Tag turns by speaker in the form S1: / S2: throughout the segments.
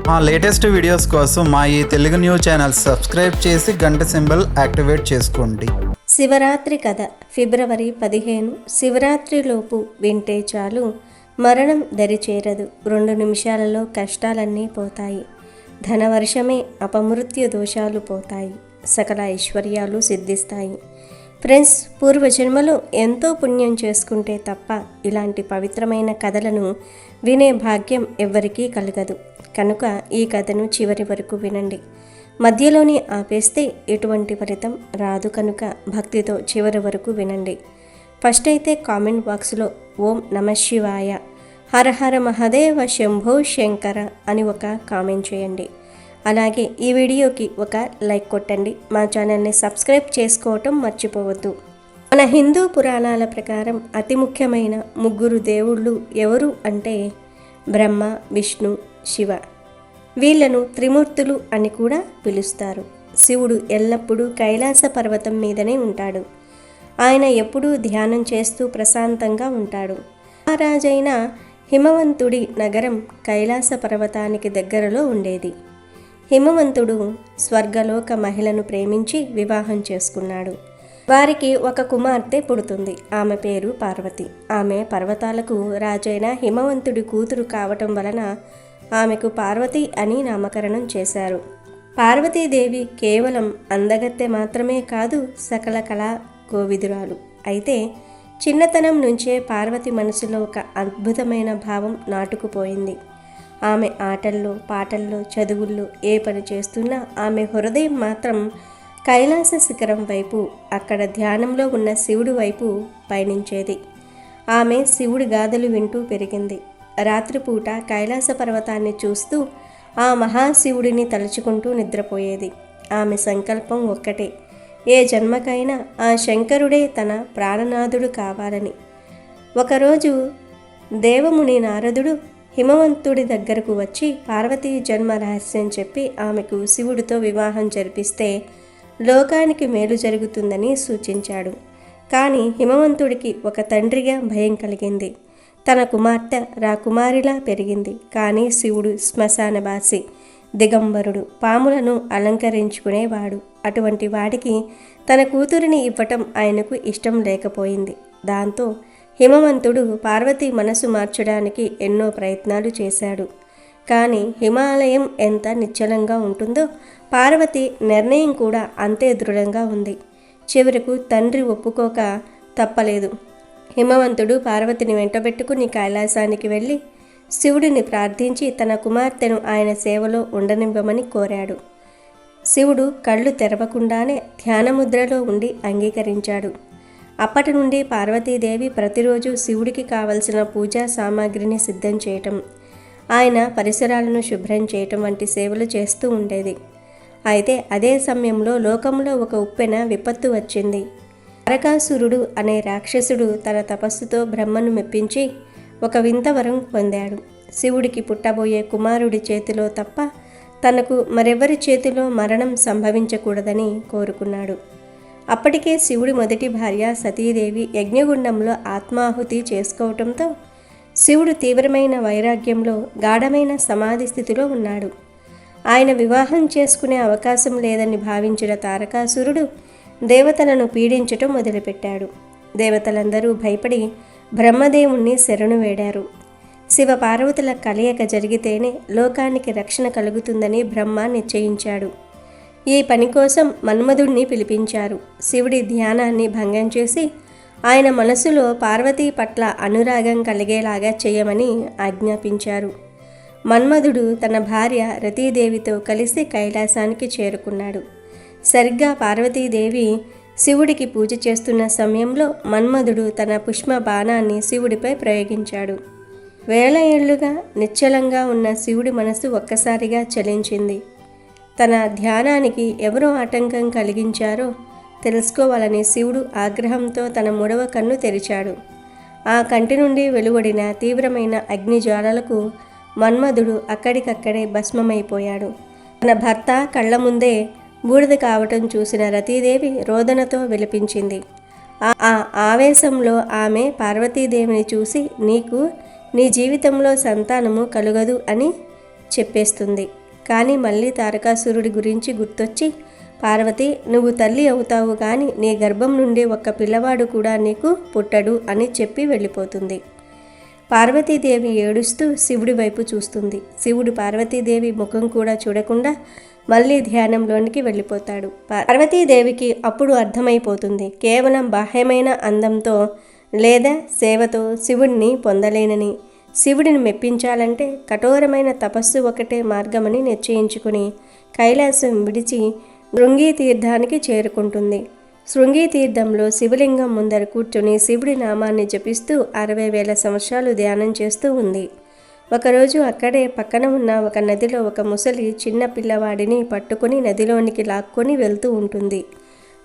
S1: మా latest videos కోసం మా ఈ తెలుగు న్యూస్ ఛానల్ సబ్స్క్రైబ్ చేసి గంట సింబల్ యాక్టివేట్ చేసుకోండి.
S2: శివరాత్రి కథ ఫిబ్రవరి 15. శివరాత్రిలోపు వింటే చాలు, మరణం దరిచేరదు. 2 నిమిషాలలో కష్టాలన్నీ పోతాయి. ధనవర్షమే, అపమృత్యు దోషాలు పోతాయి. సకల ఐశ్వర్యాలు సిద్ధిస్తాయి. ఫ్రెండ్స్, పూర్వజన్మలో ఎంతో పుణ్యం చేసుకుంటే తప్ప ఇలాంటి పవిత్రమైన కథలను వినే భాగ్యం ఎవ్వరికీ కలగదు. కనుక ఈ కథను చివరి వరకు వినండి. మధ్యలోనే ఆపేస్తే ఎటువంటి ఫలితం రాదు. కనుక భక్తితో చివరి వరకు వినండి. ఫస్ట్ అయితే కామెంట్ బాక్స్లో ఓం నమః శివాయ, హర హర మహాదేవ శంభో శంకర అని ఒక కామెంట్ చేయండి. అలాగే ఈ వీడియోకి ఒక లైక్ కొట్టండి. మా ఛానల్ని సబ్స్క్రైబ్ చేసుకోవటం మర్చిపోవద్దు. మన హిందూ పురాణాల ప్రకారం అతి ముఖ్యమైన 3 దేవుళ్ళు ఎవరు అంటే బ్రహ్మ, విష్ణు, శివ. వీళ్లను త్రిమూర్తులు అని కూడా పిలుస్తారు. శివుడు ఎల్లప్పుడూ కైలాస పర్వతం మీదనే ఉంటాడు. ఆయన ఎప్పుడూ ధ్యానం చేస్తూ ప్రశాంతంగా ఉంటాడు. మహారాజైన హిమవంతుడి నగరం కైలాస పర్వతానికి దగ్గరలో ఉండేది. హిమవంతుడు స్వర్గలోక మహిళను ప్రేమించి వివాహం చేసుకున్నాడు. వారికి ఒక కుమార్తె పుడుతుంది. ఆమె పేరు పార్వతి. ఆమె పర్వతాలకు రాజైన హిమవంతుడి కూతురు కావటం వలన ఆమెకు పార్వతి అని నామకరణం చేశారు. పార్వతీదేవి కేవలం అందగత్తె మాత్రమే కాదు, సకల కళా కోవిదురాలు. అయితే చిన్నతనం నుంచే పార్వతి మనసులో ఒక అద్భుతమైన భావం నాటుకుపోయింది. ఆమె ఆటల్లో, పాటల్లో, చదువుల్లో ఏ పని చేస్తున్నా ఆమె హృదయం మాత్రం కైలాస శిఖరం వైపు, అక్కడ ధ్యానంలో ఉన్న శివుడి వైపు పయనించేది. ఆమె శివుడి గాథలు వింటూ పెరిగింది. రాత్రిపూట కైలాస పర్వతాన్ని చూస్తూ ఆ మహాశివుడిని తలుచుకుంటూ నిద్రపోయేది. ఆమె సంకల్పం ఒక్కటే, ఏ జన్మకైనా ఆ శంకరుడే తన ప్రాణనాథుడు కావాలని. ఒకరోజు దేవముని నారదుడు హిమవంతుడి దగ్గరకు వచ్చి పార్వతీ జన్మ రహస్యం చెప్పి ఆమెకు శివుడితో వివాహం జరిపిస్తే లోకానికి మేలు జరుగుతుందని సూచించాడు. కానీ హిమవంతుడికి ఒక తండ్రిగా భయం కలిగింది. తన కుమార్తె రాకుమారిలా పెరిగింది. కానీ శివుడు శ్మశానవాసి, దిగంబరుడు, పాములను అలంకరించుకునేవాడు. అటువంటి వాడికి తన కూతురిని ఇవ్వటం ఆయనకు ఇష్టం లేకపోయింది. దాంతో హిమవంతుడు పార్వతి మనసు మార్చడానికి ఎన్నో ప్రయత్నాలు చేశాడు. కానీ హిమాలయం ఎంత నిశ్చలంగా ఉంటుందో పార్వతి నిర్ణయం కూడా అంతే దృఢంగా ఉంది. చివరకు తండ్రి ఒప్పుకోక తప్పలేదు. హిమవంతుడు పార్వతిని వెంటబెట్టుకుని కైలాసానికి వెళ్ళి శివుడిని ప్రార్థించి తన కుమార్తెను ఆయన సేవలో ఉండనివ్వమని కోరాడు. శివుడు కళ్ళు తెరవకుండానే ధ్యానముద్రలో ఉండి అంగీకరించాడు. అప్పటి నుండి పార్వతీదేవి ప్రతిరోజు శివుడికి కావలసిన పూజా సామాగ్రిని సిద్ధం చేయటం, ఆయన పరిసరాలను శుభ్రం చేయటం వంటి సేవలు చేస్తూ ఉండేది. అయితే అదే సమయంలో లోకంలో ఒక ఉప్పెన విపత్తు వచ్చింది. తారకాసురుడు అనే రాక్షసుడు తన తపస్సుతో బ్రహ్మను మెప్పించి ఒక వింత వరం పొందాడు. శివుడికి పుట్టబోయే కుమారుడి చేతిలో తప్ప తనకు మరెవరి చేతిలో మరణం సంభవించకూడదని కోరుకున్నాడు. అప్పటికే శివుడి మొదటి భార్య సతీదేవి యజ్ఞగుండంలో ఆత్మాహుతి చేసుకోవటంతో శివుడు తీవ్రమైన వైరాగ్యంలో గాఢమైన సమాధి స్థితిలో ఉన్నాడు. ఆయన వివాహం చేసుకునే అవకాశం లేదని భావించిన తారకాసురుడు దేవతలను పీడించటం మొదలుపెట్టాడు. దేవతలందరూ భయపడి బ్రహ్మదేవుణ్ణి శరణు వేడారు. శివ పార్వతుల కలయిక జరిగితేనే లోకానికి రక్షణ కలుగుతుందని బ్రహ్మ నిశ్చయించాడు. ఈ పని కోసం మన్మధుడిని పిలిపించారు. శివుడి ధ్యానాన్ని భంగం చేసి ఆయన మనసులో పార్వతీ పట్ల అనురాగం కలిగేలాగా చేయమని ఆజ్ఞాపించారు. మన్మధుడు తన భార్య రతీదేవితో కలిసి కైలాసానికి చేరుకున్నాడు. సరిగ్గా పార్వతీదేవి శివుడికి పూజ చేస్తున్న సమయంలో మన్మధుడు తన పుష్ప బాణాన్ని శివుడిపై ప్రయోగించాడు. వేల ఏళ్లుగా నిశ్చలంగా ఉన్న శివుడి మనసు ఒక్కసారిగా చలించింది. తన ధ్యానానికి ఎవరో ఆటంకం కలిగించారో తెలుసుకోవాలని శివుడు ఆగ్రహంతో తన 3వ కన్ను తెరిచాడు. ఆ కంటి నుండి వెలువడిన తీవ్రమైన అగ్నిజ్వాలలకు మన్మధుడు అక్కడికక్కడే భస్మమైపోయాడు. తన భర్త కళ్ళ ముందే బూడిద కావటం చూసిన రతీదేవి రోదనతో విలపించింది. ఆ ఆవేశంలో ఆమె పార్వతీదేవిని చూసి, నీకు నీ జీవితంలో సంతానము కలుగదు అని చెప్పేస్తుంది. కానీ మళ్ళీ తారకాసురుడి గురించి గుర్తొచ్చి, పార్వతి, నువ్వు తల్లి అవుతావు కానీ నీ గర్భం నుండి ఒక్క పిల్లవాడు కూడా నీకు పుట్టడు అని చెప్పి వెళ్ళిపోతుంది. పార్వతీదేవి ఏడుస్తూ శివుడి వైపు చూస్తుంది. శివుడు పార్వతీదేవి ముఖం కూడా చూడకుండా మళ్ళీ ధ్యానంలోనికి వెళ్ళిపోతాడు. పార్వతీదేవికి అప్పుడు అర్థమైపోతుంది, కేవలం బాహ్యమైన అందంతో లేదా సేవతో శివుడిని పొందలేనని. శివుడిని మెప్పించాలంటే కఠోరమైన తపస్సు ఒకటే మార్గమని నిశ్చయించుకుని కైలాసం విడిచి శృంగి తీర్థానికి చేరుకుంటుంది. శృంగి తీర్థంలో శివలింగం ముందర కూర్చొని శివుడి నామాన్ని జపిస్తూ 60,000 సంవత్సరాలు ధ్యానం చేస్తూ ఉంది. ఒకరోజు అక్కడే పక్కన ఉన్న ఒక నదిలో ఒక ముసలి చిన్న పిల్లవాడిని పట్టుకొని నదిలోనికి లాక్కొని వెళ్తూ ఉంటుంది.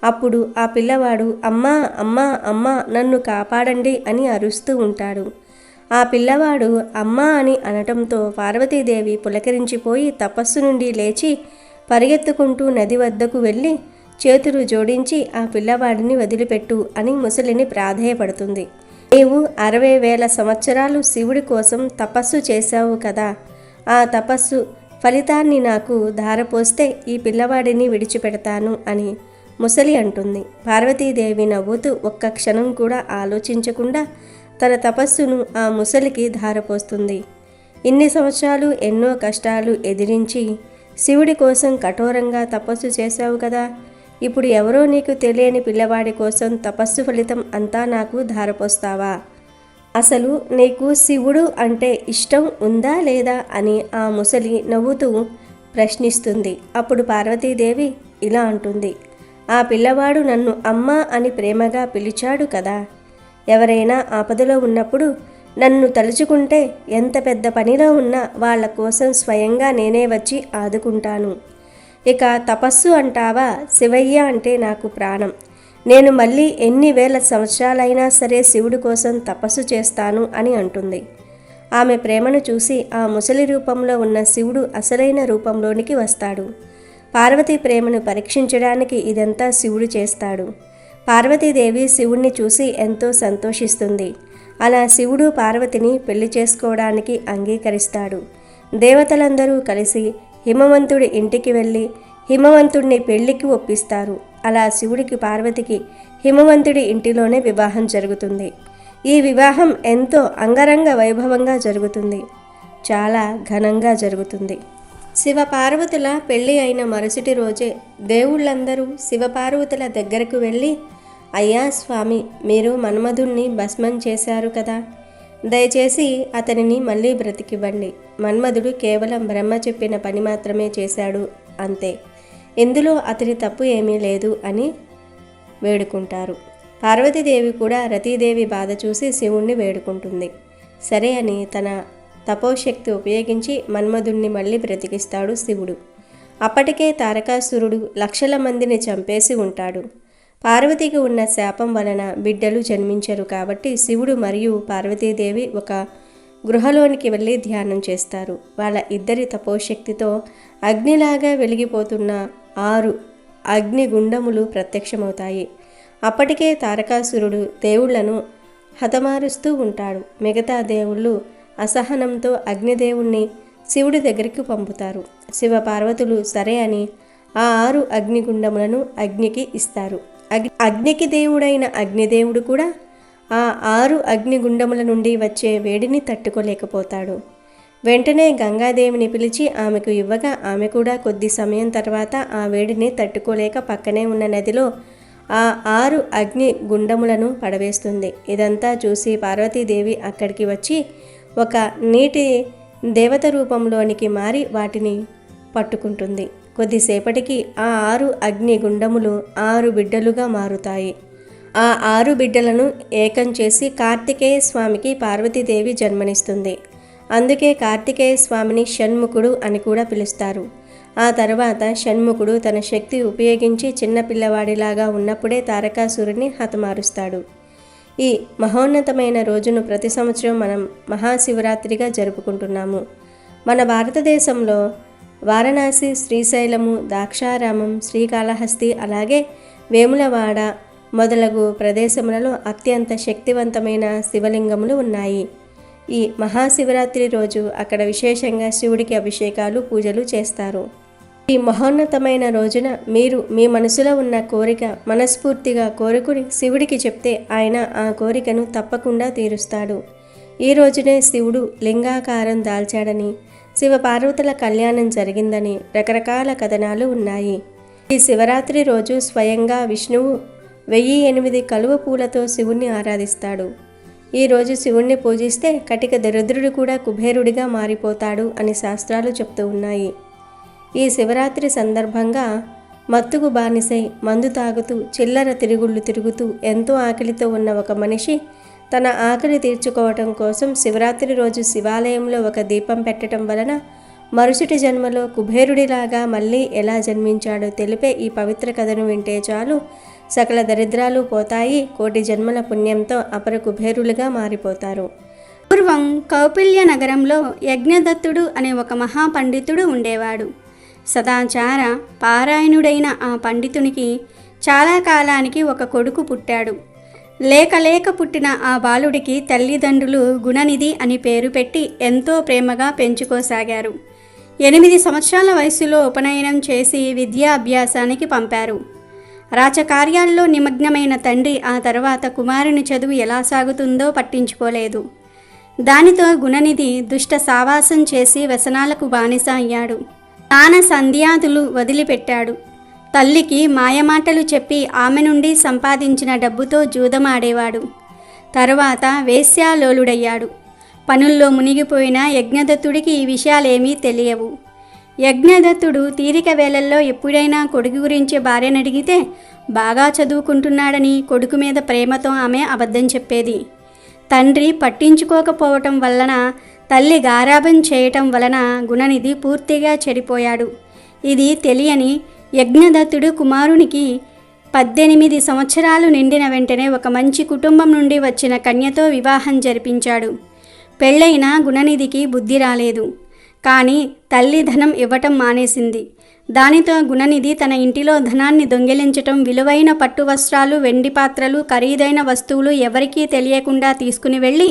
S2: అప్పుడు ఆ పిల్లవాడు అమ్మా అమ్మా అమ్మా నన్ను కాపాడండి అని అరుస్తూ ఉంటాడు. ఆ పిల్లవాడు అమ్మా అని అనటంతో పార్వతీదేవి పులకరించిపోయి తపస్సు నుండి లేచి పరిగెత్తుకుంటూ నది వద్దకు వెళ్ళి చేతులు జోడించి ఆ పిల్లవాడిని వదిలిపెట్టు అని ముసలిని ప్రాధేయపడుతుంది. నీవు 60,000 సంవత్సరాలు శివుడి కోసం తపస్సు చేశావు కదా, ఆ తపస్సు ఫలితాన్ని నాకు ధారపోస్తే ఈ పిల్లవాడిని విడిచిపెడతాను అని ముసలి అంటుంది. పార్వతీదేవి నవ్వుతూ ఒక్క క్షణం కూడా ఆలోచించకుండా తన తపస్సును ఆ ముసలికి ధారపోస్తుంది. ఇన్ని సంవత్సరాలు ఎన్నో కష్టాలు ఎదిరించి శివుడి కోసం కఠోరంగా తపస్సు చేశావు కదా, ఇప్పుడు ఎవరో నీకు తెలియని పిల్లవాడి కోసం తపస్సు ఫలితం అంతా నాకు ధారపోస్తావా? అసలు నీకు శివుడు అంటే ఇష్టం ఉందా లేదా అని ఆ ముసలి నవ్వుతూ ప్రశ్నిస్తుంది. అప్పుడు పార్వతీదేవి ఇలా అంటుంది, ఆ పిల్లవాడు నన్ను అమ్మ అని ప్రేమగా పిలిచాడు కదా, ఎవరైనా ఆపదలో ఉన్నప్పుడు నన్ను తలుచుకుంటే ఎంత పెద్ద పనిలో ఉన్నా వాళ్ళ కోసం స్వయంగా నేనే వచ్చి ఆదుకుంటాను. ఇక తపస్సు అంటావా, శివయ్య అంటే నాకు ప్రాణం. నేను మళ్ళీ ఎన్ని వేల సంవత్సరాలైనా సరే శివుడి కోసం తపస్సు చేస్తాను అని అంటుంది. ఆమె ప్రేమను చూసి ఆ ముసలి రూపంలో ఉన్న శివుడు అసలైన రూపంలోనికి వస్తాడు. పార్వతీ ప్రేమను పరీక్షించడానికి ఇదంతా శివుడు చేస్తాడు. పార్వతీదేవి శివుణ్ణి చూసి ఎంతో సంతోషిస్తుంది. అలా శివుడు పార్వతిని పెళ్లి చేసుకోవడానికి అంగీకరిస్తాడు. దేవతలందరూ కలిసి హిమవంతుడి ఇంటికి వెళ్ళి హిమవంతుడిని పెళ్లికి ఒప్పిస్తారు. అలా శివుడికి పార్వతికి హిమవంతుడి ఇంటిలోనే వివాహం జరుగుతుంది. ఈ వివాహం ఎంతో అంగరంగ వైభవంగా జరుగుతుంది. చాలా ఘనంగా జరుగుతుంది. శివపార్వతుల పెళ్లి అయిన మరుసటి రోజే దేవుళ్ళందరూ శివపార్వతుల దగ్గరకు వెళ్ళి, అయ్యా స్వామి, మీరు మన్మధుణ్ణి భస్మం చేశారు కదా, దయచేసి అతనిని మళ్ళీ బ్రతికివ్వండి. మన్మధుడు కేవలం బ్రహ్మ చెప్పిన పని మాత్రమే చేశాడు, అంతే. ఇందులో అతని తప్పు ఏమీ లేదు అని వేడుకుంటారు. పార్వతీదేవి కూడా రతీదేవి బాధ చూసి శివుణ్ణి వేడుకుంటుంది. సరే అని తన తపోశక్తి ఉపయోగించి మన్మధుణ్ణి మళ్ళీ బ్రతికిస్తాడు శివుడు. అప్పటికే తారకాసురుడు లక్షల మందిని చంపేసి ఉంటాడు. పార్వతికి ఉన్న శాపం వలన బిడ్డలు జన్మించరు కాబట్టి శివుడు మరియు పార్వతీదేవి ఒక గృహలోనికి వెళ్ళి ధ్యానం చేస్తారు. వాళ్ళ ఇద్దరి తపోశక్తితో అగ్నిలాగా వెలిగిపోతున్న 6 అగ్నిగుండములు ప్రత్యక్షమవుతాయి. అప్పటికే తారకాసురుడు దేవుళ్లను హతమారుస్తూ ఉంటాడు. మిగతా దేవుళ్ళు అసహనంతో అగ్నిదేవుణ్ణి శివుడి దగ్గరికి పంపుతారు. శివపార్వతులు సరే అని ఆ 6 అగ్నిగుండములను అగ్నికి ఇస్తారు. అగ్నికి దేవుడైన అగ్నిదేవుడు కూడా ఆ 6 అగ్నిగుండముల నుండి వచ్చే వేడిని తట్టుకోలేకపోతాడు. వెంటనే గంగాదేవిని పిలిచి ఆమెకు ఇవ్వగా ఆమె కూడా కొద్ది సమయం తర్వాత ఆ వేడిని తట్టుకోలేక పక్కనే ఉన్న నదిలో ఆ 6 అగ్ని గుండములను పడవేస్తుంది. ఇదంతా చూసి పార్వతీదేవి అక్కడికి వచ్చి ఒక నీటి దేవత రూపంలోనికి మారి వాటిని పట్టుకుంటుంది. కొద్దిసేపటికి ఆ 6 అగ్ని గుండములు 6 బిడ్డలుగా మారుతాయి. ఆ 6 బిడ్డలను ఏకం చేసి కార్తికేయ స్వామికి పార్వతీదేవి జన్మనిస్తుంది. అందుకే కార్తికేయ స్వామిని షణ్ముఖుడు అని కూడా పిలుస్తారు. ఆ తర్వాత షణ్ముఖుడు తన శక్తి ఉపయోగించి చిన్నపిల్లవాడిలాగా ఉన్నప్పుడే తారకాసురుని హతమారుస్తాడు. ఈ మహోన్నతమైన రోజును ప్రతి సంవత్సరం మనం మహాశివరాత్రిగా జరుపుకుంటున్నాము. మన భారతదేశంలో వారణాసి, శ్రీశైలము, ద్రాక్షారామం, శ్రీకాళహస్తి, అలాగే వేములవాడ మొదలగు ప్రదేశములలో అత్యంత శక్తివంతమైన శివలింగములు ఉన్నాయి. ఈ మహాశివరాత్రి రోజు అక్కడ విశేషంగా శివుడికి అభిషేకాలు పూజలు చేస్తారు. ఈ మహోన్నతమైన రోజున మీరు మీ మనసులో ఉన్న కోరిక మనస్ఫూర్తిగా కోరుకుని శివుడికి చెప్తే ఆయన ఆ కోరికను తప్పకుండా తీరుస్తాడు. ఈ రోజునే శివుడు లింగాకారం దాల్చాడని, శివపార్వతుల కళ్యాణం జరిగిందని రకరకాల కథనాలు ఉన్నాయి. ఈ శివరాత్రి రోజు స్వయంగా విష్ణువు 1008 కలువ పూలతో శివుణ్ణి ఆరాధిస్తాడు. ఈ రోజు శివుణ్ణి పూజిస్తే కటిక దరిద్రుడు కూడా కుబేరుడిగా మారిపోతాడు అని శాస్త్రాలు చెప్తూ ఉన్నాయి. ఈ శివరాత్రి సందర్భంగా మత్తుకు బానిసై మందు తాగుతూ చిల్లర తిరుగుళ్ళు తిరుగుతూ ఎంతో ఆకలితో ఉన్న ఒక మనిషి తన ఆకలి తీర్చుకోవటం కోసం శివరాత్రి రోజు శివాలయంలో ఒక దీపం పెట్టడం వలన మరుసటి జన్మలో కుబేరుడిలాగా మళ్ళీ ఎలా జన్మించాడో తెలిపే ఈ పవిత్ర కథను వింటే చాలు సకల దరిద్రాలు పోతాయి, కోటి జన్మల పుణ్యంతో అపర కుబేరులుగా మారిపోతారు.
S3: పూర్వం కౌపిల్య నగరంలో యజ్ఞదత్తుడు అనే ఒక మహాపండితుడు ఉండేవాడు. సదాచార పారాయణుడైన ఆ పండితునికి చాలా కాలానికి ఒక కొడుకు పుట్టాడు. లేక పుట్టిన ఆ బాలుడికి తల్లిదండ్రులు గుణనిధి అని పేరు పెట్టి ఎంతో ప్రేమగా పెంచుకోసాగారు. 8 సంవత్సరాల వయసులో ఉపనయనం చేసి విద్యాభ్యాసానికి పంపారు. రాజకార్యాల్లో నిమగ్నమైన తండ్రి ఆ తర్వాత కుమారుని చదువు ఎలా సాగుతుందో పట్టించుకోలేదు. దానితో గుణనిధి దుష్ట సావాసం చేసి వ్యసనాలకు బానిస అయ్యాడు. స్నాన సంధ్యాదులు వదిలిపెట్టాడు. తల్లికి మాయమాటలు చెప్పి ఆమె నుండి సంపాదించిన డబ్బుతో జూదమాడేవాడు. తరువాత వేశ్యాలోలుడయ్యాడు. పనుల్లో మునిగిపోయిన యజ్ఞదత్తుడికి ఈ విషయాలేమీ తెలియవు. యజ్ఞదత్తుడు తీరిక వేళల్లో ఎప్పుడైనా కొడుకు గురించి భార్యనడిగితే బాగా చదువుకుంటున్నాడని కొడుకు మీద ప్రేమతో ఆమె అబద్ధం చెప్పేది. తండ్రి పట్టించుకోకపోవటం వలన, తల్లి గారాబం చేయటం వలన గుణనిధి పూర్తిగా చెడిపోయాడు. ఇది తెలియని యజ్ఞదత్తుడు కుమారునికి 18 సంవత్సరాలు నిండిన వెంటనే ఒక మంచి కుటుంబం నుండి వచ్చిన కన్యతో వివాహం జరిపించాడు. పెళ్ళైన గుణనిధికి బుద్ధి రాలేదు. కానీ తల్లి ధనం ఇవ్వటం మానేసింది. దానితో గుణనిధి తన ఇంటిలో ధనాన్ని దొంగిలించటం, విలువైన పట్టు వస్త్రాలు, వెండి పాత్రలు, ఖరీదైన వస్తువులు ఎవరికీ తెలియకుండా తీసుకుని వెళ్ళి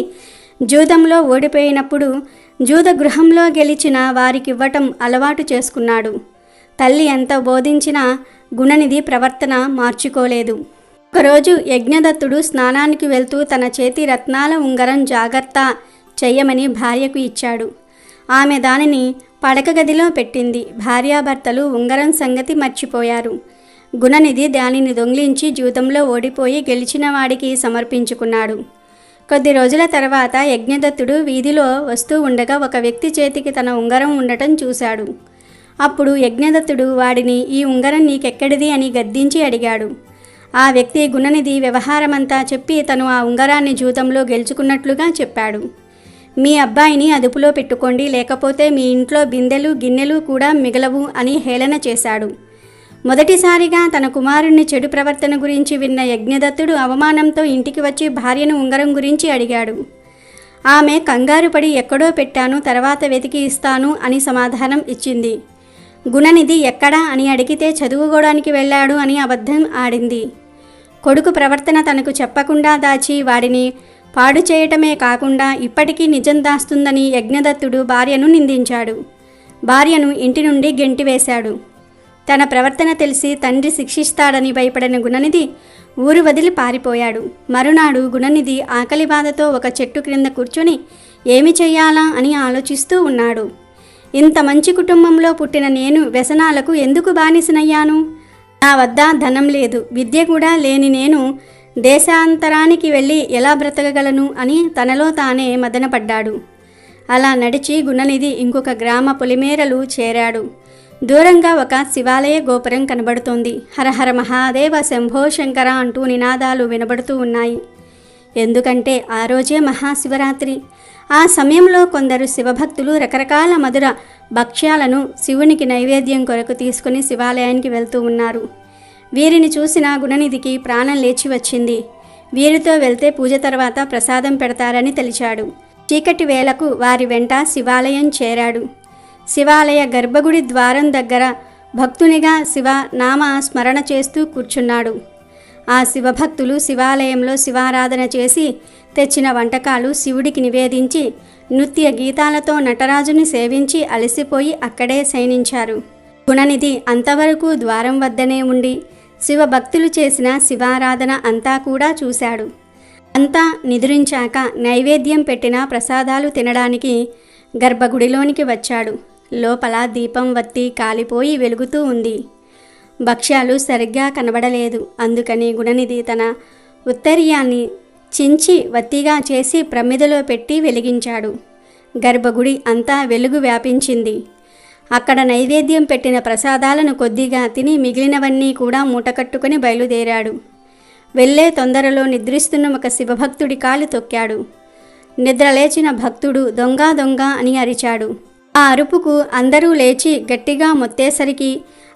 S3: జూదంలో ఓడిపోయినప్పుడు జూద గృహంలో గెలిచిన వారికివ్వటం అలవాటు చేసుకున్నాడు. తల్లి ఎంత బోధించినా గుణనిధి ప్రవర్తన మార్చుకోలేదు. ఒకరోజు యజ్ఞదత్తుడు స్నానానికి వెళ్తూ తన చేతి రత్నాల ఉంగరం జాగ్రత్త చెయ్యమని భార్యకు ఇచ్చాడు. ఆమె దానిని పడక గదిలో పెట్టింది. భార్యాభర్తలు ఉంగరం సంగతి మర్చిపోయారు. గుణనిధి దానిని దొంగిలించి జూదంలో ఓడిపోయి గెలిచిన వాడికి సమర్పించుకున్నాడు. కొద్ది రోజుల తర్వాత యజ్ఞదత్తుడు వీధిలో వస్తూ ఉండగా ఒక వ్యక్తి చేతికి తన ఉంగరం ఉండటం చూశాడు. అప్పుడు యజ్ఞదత్తుడు వాడిని, ఈ ఉంగరం నీకెక్కడిది అని గద్దించి అడిగాడు. ఆ వ్యక్తి గుణనిధి వ్యవహారమంతా చెప్పి తను ఆ ఉంగరాన్ని జూదంలో గెలుచుకున్నట్లుగా చెప్పాడు. మీ అబ్బాయిని అదుపులో పెట్టుకోండి, లేకపోతే మీ ఇంట్లో బిందెలు గిన్నెలు కూడా మిగలవు అని హేళన చేశాడు. మొదటిసారిగా తన కుమారుణ్ణి చెడు ప్రవర్తన గురించి విన్న యజ్ఞదత్తుడు అవమానంతో ఇంటికి వచ్చి భార్యను ఉంగరం గురించి అడిగాడు. ఆమె కంగారు పడి ఎక్కడో పెట్టాను, తర్వాత వెతికి ఇస్తాను అని సమాధానం ఇచ్చింది. గుణనిధి ఎక్కడా అని అడిగితే చదువుకోవడానికి వెళ్ళాడు అని అబద్ధం ఆడింది. కొడుకు ప్రవర్తన తనకు చెప్పకుండా దాచి వాడిని పాడు చేయటమే కాకుండా ఇప్పటికీ నిజం దాస్తుందని యజ్ఞదత్తుడు భార్యను నిందించాడు. భార్యను ఇంటి నుండి గెంటివేశాడు. తన ప్రవర్తన తెలిసి తండ్రి శిక్షిస్తాడని భయపడిన గుణనిధి ఊరు వదిలి పారిపోయాడు. మరునాడు గుణనిధి ఆకలి బాధతో ఒక చెట్టు క్రింద కూర్చొని ఏమి చెయ్యాలా అని ఆలోచిస్తూ ఉన్నాడు. ఇంత మంచి కుటుంబంలో పుట్టిన నేను వ్యసనాలకు ఎందుకు బానిసనయ్యాను? నా వద్ద ధనం లేదు, విద్య కూడా లేని నేను దేశాంతరానికి వెళ్ళి ఎలా బ్రతకగలను అని తనలో తానే మదనపడ్డాడు. అలా నడిచి గుణనిధి ఇంకొక గ్రామ పొలిమేరలు చేరాడు. దూరంగా ఒక శివాలయ గోపురం కనబడుతోంది. హరహర మహాదేవ శంభో శంకర అంటూ నినాదాలు వినబడుతూ ఉన్నాయి. ఎందుకంటే ఆ రోజే మహాశివరాత్రి. ఆ సమయంలో కొందరు శివభక్తులు రకరకాల మధుర భక్ష్యాలను శివునికి నైవేద్యం కొరకు తీసుకుని శివాలయానికి వెళ్తూ ఉన్నారు. వీరిని చూసిన గుణనిధికి ప్రాణం లేచి వచ్చింది. వీరితో వెళ్తే పూజ తర్వాత ప్రసాదం పెడతారని తెలిచాడు. చీకటి వేళకు వారి వెంట శివాలయం చేరాడు. శివాలయ గర్భగుడి ద్వారం దగ్గర భక్తునిగా శివ నామ స్మరణ చేస్తూ కూర్చున్నాడు. ఆ శివభక్తులు శివాలయంలో శివారాధన చేసి తెచ్చిన వంటకాలు శివుడికి నివేదించి నృత్య గీతాలతో నటరాజుని సేవించి అలసిపోయి అక్కడే శయనించారు. గుణనిధి అంతవరకు ద్వారం వద్దనే ఉండి శివభక్తులు చేసిన శివారాధన అంతా కూడా చూశాడు. అంతా నిద్రించాక నైవేద్యం పెట్టిన ప్రసాదాలు తినడానికి గర్భగుడిలోనికి వచ్చాడు. లోపల దీపం వత్తి కాలిపోయి వెలుగుతూ ఉంది. భక్ష్యాలు సరిగ్గా కనబడలేదు. అందుకని గుణనిధి తన ఉత్తరీయాన్ని చించి వత్తిగా చేసి ప్రమిదలో పెట్టి వెలిగించాడు. గర్భగుడి అంతా వెలుగు వ్యాపించింది. అక్కడ నైవేద్యం పెట్టిన ప్రసాదాలను కొద్దిగా తిని మిగిలినవన్నీ కూడా మూటకట్టుకుని బయలుదేరాడు. వెళ్ళే తొందరలో నిద్రిస్తున్న ఒక శివభక్తుడి కాలు తొక్కాడు. నిద్రలేచిన భక్తుడు దొంగ దొంగ అని అరిచాడు. ఆ అరుపుకు అందరూ లేచి గట్టిగా మొత్తేసరికి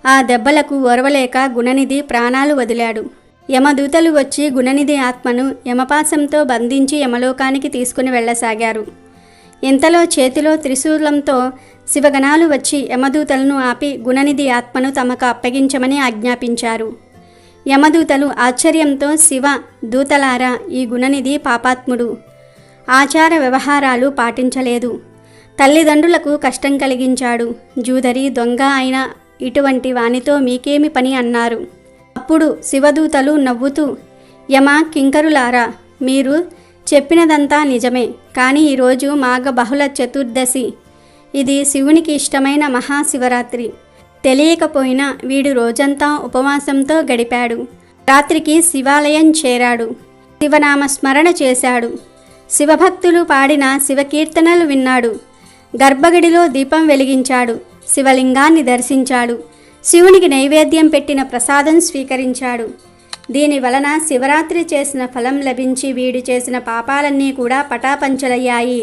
S3: ఆ దెబ్బలకు ఓర్వలేక గుణనిధి ప్రాణాలు వదిలాడు. యమదూతలు వచ్చి గుణనిధి ఆత్మను యమపాశంతో బంధించి యమలోకానికి తీసుకుని వెళ్ళసాగారు. ఇంతలో చేతిలో త్రిశూలంతో శివగణాలు వచ్చి యమదూతలను ఆపి గుణనిధి ఆత్మను తమకు అప్పగించమని ఆజ్ఞాపించారు. యమదూతలు ఆశ్చర్యంతో శివ దూతలారా, ఈ గుణనిధి పాపాత్ముడు, ఆచార వ్యవహారాలు పాటించలేదు, తల్లిదండ్రులకు కష్టం కలిగించాడు, జూదరి దొంగ అయిన ఇటువంటి వానితో మీకేమి పని అన్నారు. అప్పుడు శివదూతలు నవ్వుతూ, యమ కింకరులారా, మీరు చెప్పినదంతా నిజమే, కానీ ఈరోజు మాఘ బహుళ చతుర్దశి, ఇది శివునికి ఇష్టమైన మహాశివరాత్రి. తెలియకపోయినా వీడు రోజంతా ఉపవాసంతో గడిపాడు. రాత్రికి శివాలయం చేరాడు. శివనామ స్మరణ చేశాడు. శివభక్తులు పాడిన శివకీర్తనలు విన్నాడు. గర్భగుడిలో దీపం వెలిగించాడు. శివలింగాన్ని దర్శించాడు. శివునికి నైవేద్యం పెట్టిన ప్రసాదం స్వీకరించాడు. దీని వలన శివరాత్రి చేసిన ఫలం లభించి వీడు చేసిన పాపాలన్నీ కూడా పటాపంచలయ్యాయి.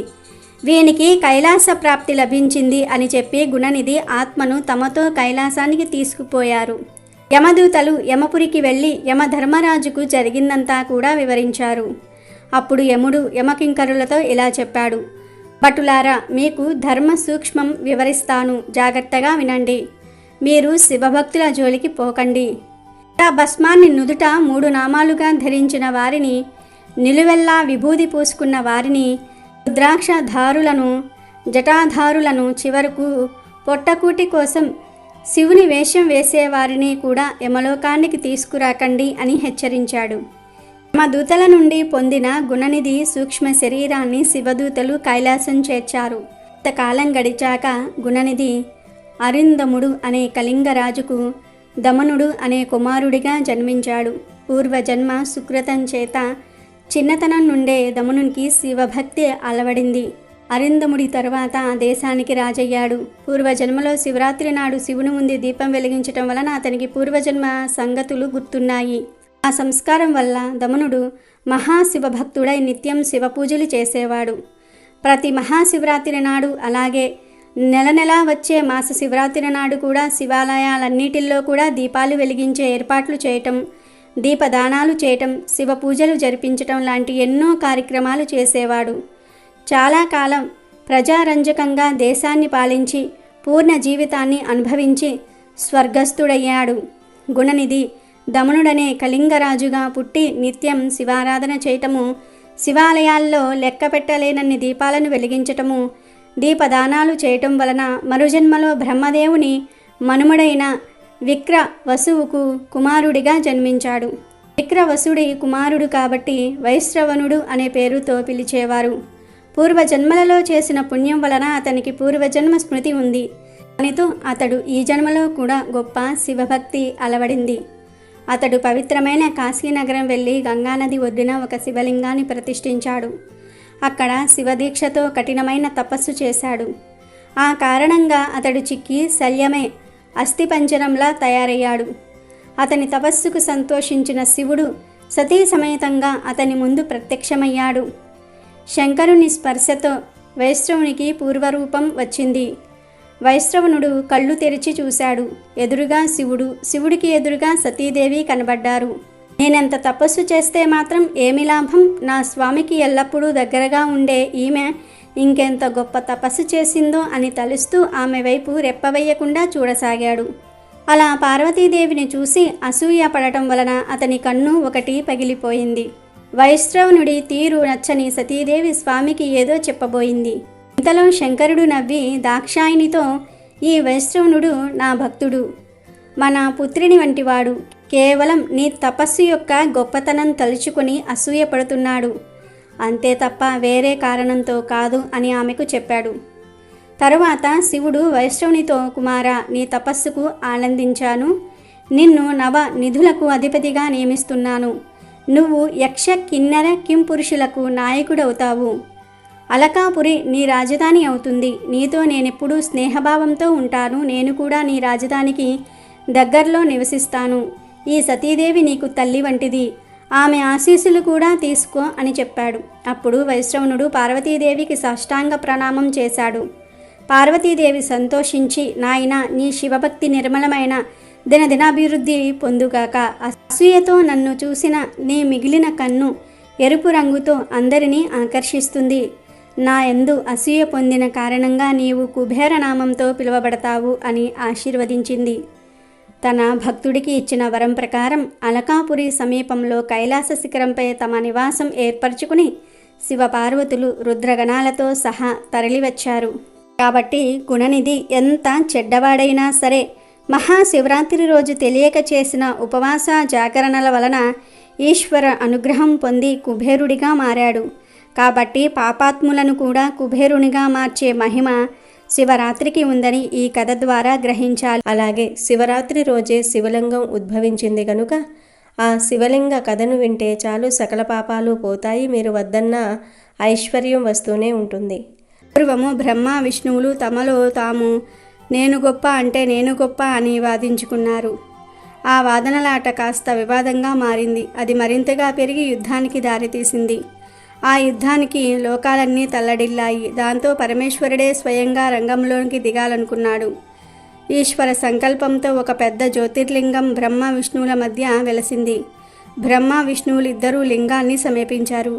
S3: వీనికి కైలాస ప్రాప్తి లభించింది అని చెప్పి గుణనిధి ఆత్మను తమతో కైలాసానికి తీసుకుపోయారు. యమదూతలు యమపురికి వెళ్ళి యమధర్మరాజుకు జరిగిందంతా కూడా వివరించారు. అప్పుడు యముడు యమకింకరులతో ఇలా చెప్పాడు, భటులారా, మీకు ధర్మ సూక్ష్మం వివరిస్తాను, జాగ్రత్తగా వినండి. మీరు శివభక్తుల జోలికి పోకండి. ఆ భస్మాన్ని నుదుట 3 నామాలుగా ధరించిన వారిని, నిలువెల్లా విభూది పూసుకున్న వారిని, రుద్రాక్షధారులను, జటాధారులను, చివరకు పొట్టకూటి కోసం శివుని వేషం వేసేవారిని కూడా యమలోకానికి తీసుకురాకండి అని హెచ్చరించాడు. యమదూతల నుండి పొందిన గుణనిధి సూక్ష్మ శరీరాన్ని శివదూతలు కైలాసం చేర్చారు. కొంతకాలం గడిచాక గుణనిధి అరిందముడు అనే కళింగరాజుకు దమనుడు అనే కుమారుడిగా జన్మించాడు. పూర్వజన్మ సుకృతం చేత చిన్నతనం నుండే దమనునికి శివభక్తి అలవడింది. అరిందముడి తరువాత ఆ దేశానికి రాజయ్యాడు. పూర్వజన్మలో శివరాత్రి నాడు శివుని ముందు దీపం వెలిగించటం వలన అతనికి పూర్వజన్మ సంగతులు గుర్తున్నాయి. ఆ సంస్కారం వల్ల దమనుడు మహాశివభక్తుడై నిత్యం శివపూజలు చేసేవాడు. ప్రతి మహాశివరాత్రి నాడు, అలాగే నెల నెలా వచ్చే మాస శివరాత్రి నాడు కూడా శివాలయాలన్నిటిల్లో కూడా దీపాలు వెలిగించే ఏర్పాట్లు చేయటం, దీపదానాలు చేయటం, శివ పూజలు జరిపించటం లాంటి ఎన్నో కార్యక్రమాలు చేసేవాడు. చాలా కాలం ప్రజారంజకంగా దేశాన్ని పాలించి పూర్ణ జీవితాన్ని అనుభవించి స్వర్గస్థుడయ్యాడు. గుణనిధి దమనుడనే కళింగరాజుగా పుట్టి నిత్యం శివారాధన చేయటము, శివాలయాల్లో లెక్క పెట్టలేనన్ని దీపాలను వెలిగించటము, దీపదానాలు చేయటం వలన మరుజన్మలో బ్రహ్మదేవుని మనుమడైన విక్రవసువుకు కుమారుడిగా జన్మించాడు. విక్రవసుడి కుమారుడు కాబట్టి వైశ్రవణుడు అనే పేరుతో పిలిచేవారు. పూర్వజన్మలలో చేసిన పుణ్యం వలన అతనికి పూర్వజన్మ స్మృతి ఉంది. దానితో అతడు ఈ జన్మలో కూడా గొప్ప శివభక్తి అలవడింది. అతడు పవిత్రమైన కాశీనగరం వెళ్ళి గంగానది ఒడ్డున ఒక శివలింగాన్ని ప్రతిష్ఠించాడు. అక్కడ శివదీక్షతో కఠినమైన తపస్సు చేశాడు. ఆ కారణంగా అతడు చిక్కి శల్యమే అస్థిపంజరంలా తయారయ్యాడు. అతని తపస్సుకు సంతోషించిన శివుడు సతీ సమేతంగా అతని ముందు ప్రత్యక్షమయ్యాడు. శంకరుని స్పర్శతో వైశ్రవునికి పూర్వరూపం వచ్చింది. వైశ్రవణుడు కళ్ళు తెరిచి చూశాడు. ఎదురుగా శివుడు, శివుడికి ఎదురుగా సతీదేవి కనబడ్డారు. నేనెంత తపస్సు చేస్తే మాత్రం ఏమి లాభం? నా స్వామికి ఎల్లప్పుడూ దగ్గరగా ఉండే ఈమె ఇంకెంత గొప్ప తపస్సు చేసిందో అని తలుస్తూ ఆమె వైపు రెప్పవేయకుండా చూడసాగాడు. అలా పార్వతీదేవిని చూసి అసూయ పడటం వలన అతని కన్ను ఒకటి పగిలిపోయింది. వైష్ణవునుడి తీరు నచ్చని సతీదేవి స్వామికి ఏదో చెప్పబోయింది. ఇంతలో శంకరుడు నవ్వి దాక్షాయినితో, ఈ వైష్ణవునుడు నా భక్తుడు, మన పుత్రిని వంటివాడు, కేవలం నీ తపస్సు యొక్క గొప్పతనం తలుచుకుని అసూయ పడుతున్నాడు, అంతే తప్ప వేరే కారణంతో కాదు అని ఆమెకు చెప్పాడు. తరువాత శివుడు వైష్ణవునితో, కుమారా, నీ తపస్సుకు ఆనందించాను, నిన్ను నవ నిధులకు అధిపతిగా నియమిస్తున్నాను, నువ్వు యక్ష కిన్నెర కింపురుషులకు నాయకుడవుతావు, అలకాపురి నీ రాజధాని అవుతుంది, నీతో నేనెప్పుడూ స్నేహభావంతో ఉంటాను, నేను కూడా నీ రాజధానికి దగ్గరలో నివసిస్తాను, ఈ సతీదేవి నీకు తల్లి వంటిది, ఆమె ఆశీస్సులు కూడా తీసుకో అని చెప్పాడు. అప్పుడు వైష్ణవునుడు పార్వతీదేవికి సాష్టాంగ ప్రణామం చేశాడు. పార్వతీదేవి సంతోషించి, నాయనా, నీ శివభక్తి నిర్మలమైన దినదినాభివృద్ధి పొందుగాక, అసూయతో నన్ను చూసిన నీ మిగిలిన కన్ను ఎరుపు రంగుతో అందరినీ ఆకర్షిస్తుంది, నా యందు అసూయ పొందిన కారణంగా నీవు కుబేర నామంతో పిలువబడతావు అని ఆశీర్వదించింది. తన భక్తుడికి ఇచ్చిన వరం ప్రకారం అలకాపురి సమీపంలో కైలాస శిఖరంపై తమ నివాసం ఏర్పరచుకుని శివపార్వతులు రుద్రగణాలతో సహా తరలివచ్చారు. కాబట్టి గుణనిధి ఎంత చెడ్డవాడైనా సరే మహాశివరాత్రి రోజు తెలియక చేసిన ఉపవాస జాగరణల వలన ఈశ్వర అనుగ్రహం పొంది కుబేరుడిగా మారాడు. కాబట్టి పాపాత్ములను కూడా కుబేరునిగా మార్చే మహిమ శివరాత్రికి ఉందని ఈ కథ ద్వారా గ్రహించాలి.
S2: అలాగే శివరాత్రి రోజే శివలింగం ఉద్భవించింది కనుక ఆ శివలింగ కథను వింటే చాలు సకల పాపాలు పోతాయి, మీరు వద్దన్న ఐశ్వర్యం వస్తూనే ఉంటుంది.
S3: పూర్వము బ్రహ్మ విష్ణువులు తమలో తాము నేను గొప్ప అంటే నేను గొప్ప అని వాదించుకున్నారు. ఆ వాదనలాట కాస్త వివాదంగా మారింది. అది మరింతగా పెరిగి యుద్ధానికి దారితీసింది. ఆ యుద్ధానికి లోకాలన్నీ తల్లడిల్లాయి. దాంతో పరమేశ్వరుడే స్వయంగా రంగంలోనికి దిగాలనుకున్నాడు. ఈశ్వర సంకల్పంతో ఒక పెద్ద జ్యోతిర్లింగం బ్రహ్మ విష్ణువుల మధ్య వెలసింది. బ్రహ్మ విష్ణువులు ఇద్దరూ లింగాన్ని సమీపించారు.